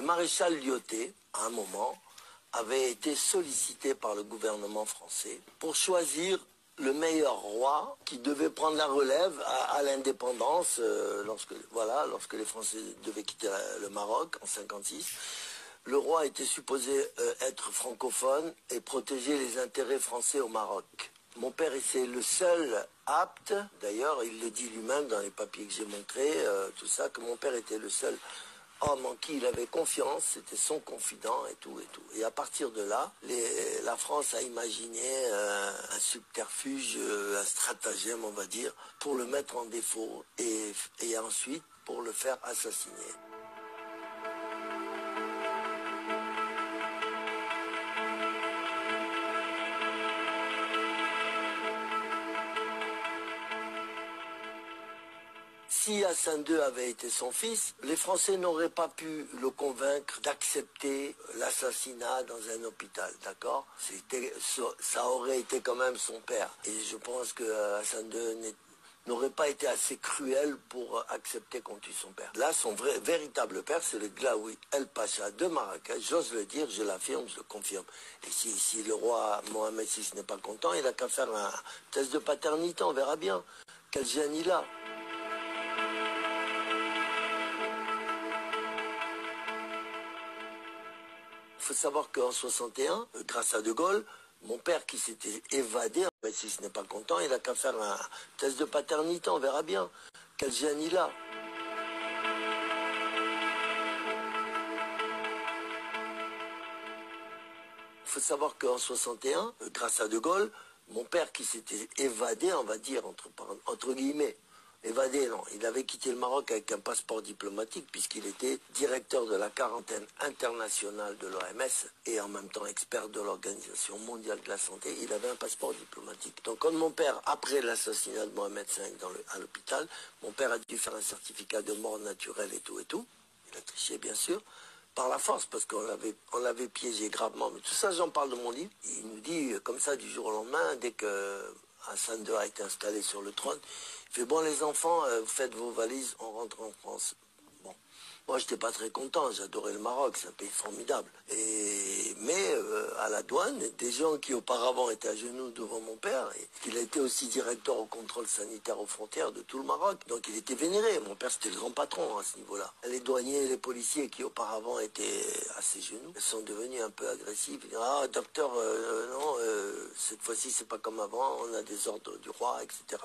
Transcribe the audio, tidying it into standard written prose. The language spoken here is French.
maréchal Lyautey, à un moment, avait été sollicité par le gouvernement français pour choisir le meilleur roi qui devait prendre la relève à l'indépendance lorsque les Français devaient quitter le Maroc en 1956. Le roi était supposé être francophone et protéger les intérêts français au Maroc. Mon père était le seul apte, d'ailleurs il le dit lui-même dans les papiers que j'ai montrés, tout ça, que mon père était le seul homme en qui il avait confiance, c'était son confident et tout et tout. Et à partir de là, la France a imaginé un subterfuge, un stratagème on va dire, pour le mettre en défaut et ensuite pour le faire assassiner. Si Hassan II avait été son fils, les Français n'auraient pas pu le convaincre d'accepter l'assassinat dans un hôpital, d'accord? Ça aurait été quand même son père. Et je pense que Hassan II n'aurait pas été assez cruel pour accepter qu'on tue son père. Là, son véritable père, c'est le Glaoui El Pacha de Marrakech. J'ose le dire, je l'affirme, je le confirme. Et si le roi Mohamed VI n'est pas content, il n'a qu'à faire un test de paternité, on verra bien. Quel gène il a. Il faut savoir qu'en 61, grâce à De Gaulle, mon père qui s'était évadé, si ce n'est pas content, il n'a qu'à faire un test de paternité, on verra bien. Quel gène il a. Il faut savoir qu'en 61, grâce à De Gaulle, mon père qui s'était évadé, on va dire, entre guillemets, évadé, non. Il avait quitté le Maroc avec un passeport diplomatique puisqu'il était directeur de la quarantaine internationale de l'OMS et en même temps expert de l'Organisation mondiale de la santé. Il avait un passeport diplomatique. Donc quand mon père, après l'assassinat de Mohamed V à l'hôpital, mon père a dû faire un certificat de mort naturelle et tout. Il a triché bien sûr. Par la force, parce qu'on l'avait piégé gravement. Mais tout ça, j'en parle de mon livre. Il nous dit, comme ça, du jour au lendemain, dès que Hassan II a été installé sur le trône, il fait, bon, les enfants, vous faites vos valises, on rentre en France. Bon. Moi, j'étais pas très content, j'adorais le Maroc, c'est un pays formidable. Mais à la douane, des gens qui auparavant étaient à genoux devant mon père, il a été aussi directeur au contrôle sanitaire aux frontières de tout le Maroc, donc il était vénéré. Mon père, c'était le grand patron à ce niveau-là. Les douaniers et les policiers qui auparavant étaient à ses genoux, sont devenus un peu agressifs. Ils disent, ah, docteur, non, cette fois-ci, c'est pas comme avant, on a des ordres du roi, etc.